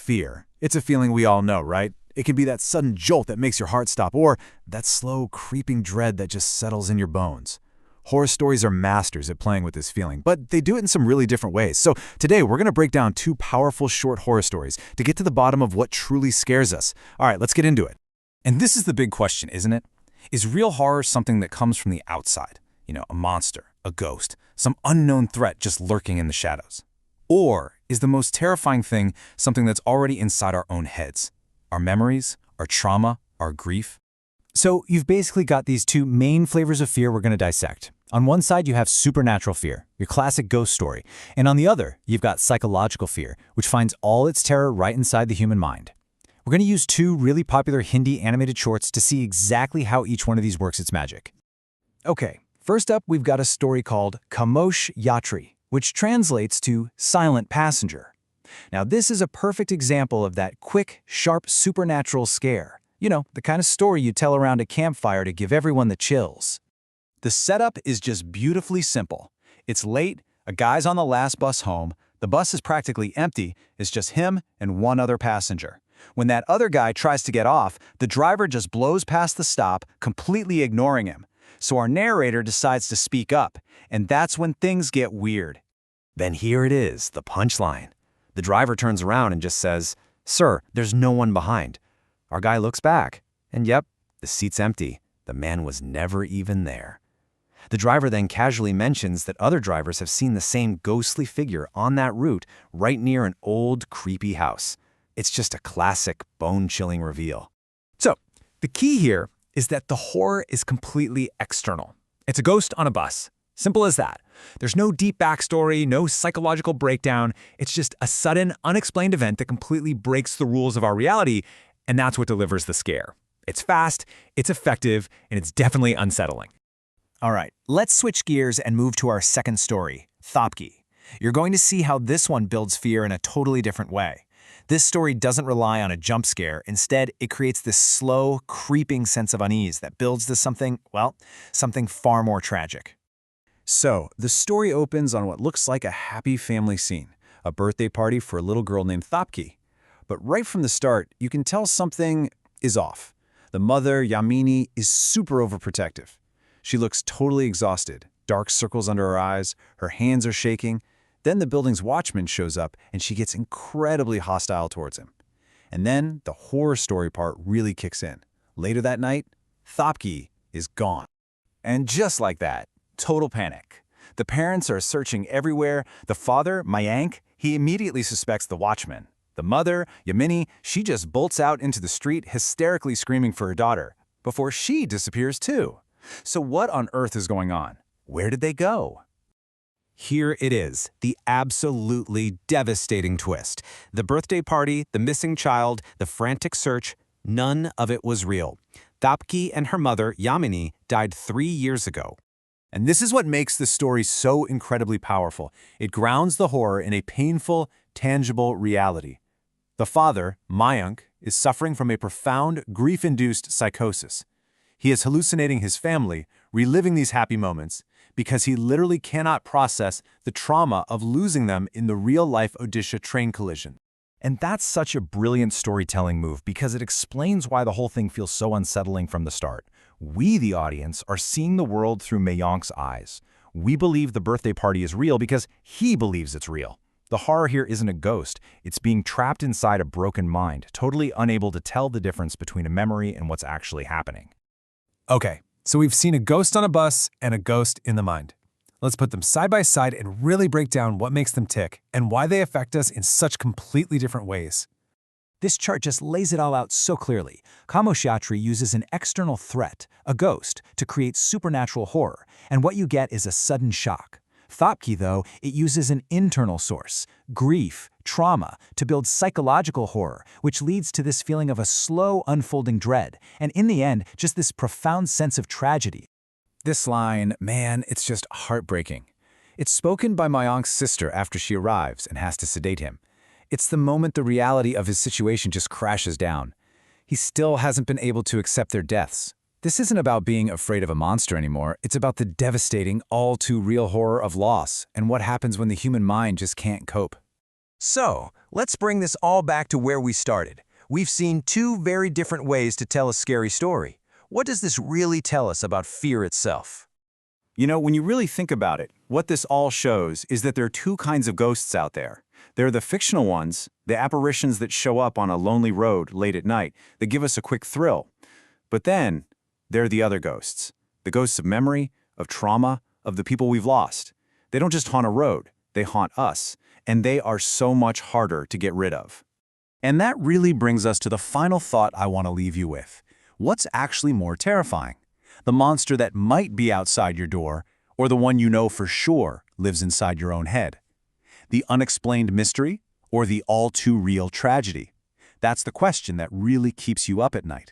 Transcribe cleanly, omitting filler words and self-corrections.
Fear. It's a feeling we all know, right? It can be that sudden jolt that makes your heart stop, or that slow, creeping dread that just settles in your bones. Horror stories are masters at playing with this feeling, but they do it in some really different ways. So today, we're going to break down two powerful short horror stories to get to the bottom of what truly scares us. All right, let's get into it. And this is the big question, isn't it? Is real horror something that comes from the outside? You know, a monster, a ghost, some unknown threat just lurking in the shadows? Or is the most terrifying thing something that's already inside our own heads? Our memories, our trauma, our grief? So you've basically got these two main flavors of fear we're going to dissect. On one side, you have supernatural fear, your classic ghost story. And on the other, you've got psychological fear, which finds all its terror right inside the human mind. We're going to use two really popular Hindi animated shorts to see exactly how each one of these works its magic. Okay, first up, we've got a story called Khamosh Yatri, which translates to silent passenger. Now, this is a perfect example of that quick, sharp, supernatural scare. You know, the kind of story you tell around a campfire to give everyone the chills. The setup is just beautifully simple. It's late, a guy's on the last bus home, the bus is practically empty, it's just him and one other passenger. When that other guy tries to get off, the driver just blows past the stop, completely ignoring him. So our narrator decides to speak up, and that's when things get weird. Then here it is, the punchline. The driver turns around and just says, "Sir, there's no one behind." Our guy looks back, and yep, the seat's empty. The man was never even there. The driver then casually mentions that other drivers have seen the same ghostly figure on that route right near an old, creepy house. It's just a classic, bone-chilling reveal. So, the key here is that the horror is completely external. It's a ghost on a bus. Simple as that. There's no deep backstory, no psychological breakdown. It's just a sudden, unexplained event that completely breaks the rules of our reality, and that's what delivers the scare. It's fast, it's effective, and it's definitely unsettling. All right, let's switch gears and move to our second story, Thopki. You're going to see how this one builds fear in a totally different way. This story doesn't rely on a jump scare. Instead, it creates this slow, creeping sense of unease that builds to something, well, something far more tragic. So, the story opens on what looks like a happy family scene, a birthday party for a little girl named Thopki. But right from the start, you can tell something is off. The mother, Yamini, is super overprotective. She looks totally exhausted, dark circles under her eyes, her hands are shaking. Then the building's watchman shows up and she gets incredibly hostile towards him. And then the horror story part really kicks in. Later that night, Thopki is gone. And just like that, total panic. The parents are searching everywhere. The father, Mayank, he immediately suspects the watchman. The mother, Yamini, she just bolts out into the street hysterically screaming for her daughter, before she disappears too. So what on earth is going on? Where did they go? Here it is, the absolutely devastating twist. The birthday party, the missing child, the frantic search, none of it was real. Thopki and her mother, Yamini, died 3 years ago. And this is what makes the story so incredibly powerful. It grounds the horror in a painful, tangible reality. The father, Mayank, is suffering from a profound, grief-induced psychosis. He is hallucinating his family, reliving these happy moments, because he literally cannot process the trauma of losing them in the real-life Odisha train collision. And that's such a brilliant storytelling move because it explains why the whole thing feels so unsettling from the start. We, the audience, are seeing the world through Mayank's eyes. We believe the birthday party is real because he believes it's real. The horror here isn't a ghost. It's being trapped inside a broken mind, totally unable to tell the difference between a memory and what's actually happening. Okay, so we've seen a ghost on a bus and a ghost in the mind. Let's put them side by side and really break down what makes them tick and why they affect us in such completely different ways. This chart just lays it all out so clearly. Khamosh Yatri uses an external threat, a ghost, to create supernatural horror, and what you get is a sudden shock. Thopki, though, it uses an internal source, grief, trauma, to build psychological horror, which leads to this feeling of a slow, unfolding dread, and in the end, just this profound sense of tragedy. This line, man, it's just heartbreaking. It's spoken by Mayank's sister after she arrives and has to sedate him. It's the moment the reality of his situation just crashes down. He still hasn't been able to accept their deaths. This isn't about being afraid of a monster anymore. It's about the devastating, all-too-real horror of loss and what happens when the human mind just can't cope. So, let's bring this all back to where we started. We've seen two very different ways to tell a scary story. What does this really tell us about fear itself? You know, when you really think about it, what this all shows is that there are two kinds of ghosts out there. There are the fictional ones, the apparitions that show up on a lonely road late at night that give us a quick thrill. But then, there are the other ghosts. The ghosts of memory, of trauma, of the people we've lost. They don't just haunt a road, they haunt us, and they are so much harder to get rid of. And that really brings us to the final thought I want to leave you with. What's actually more terrifying? The monster that might be outside your door, or the one you know for sure lives inside your own head? The unexplained mystery, or the all-too-real tragedy? That's the question that really keeps you up at night.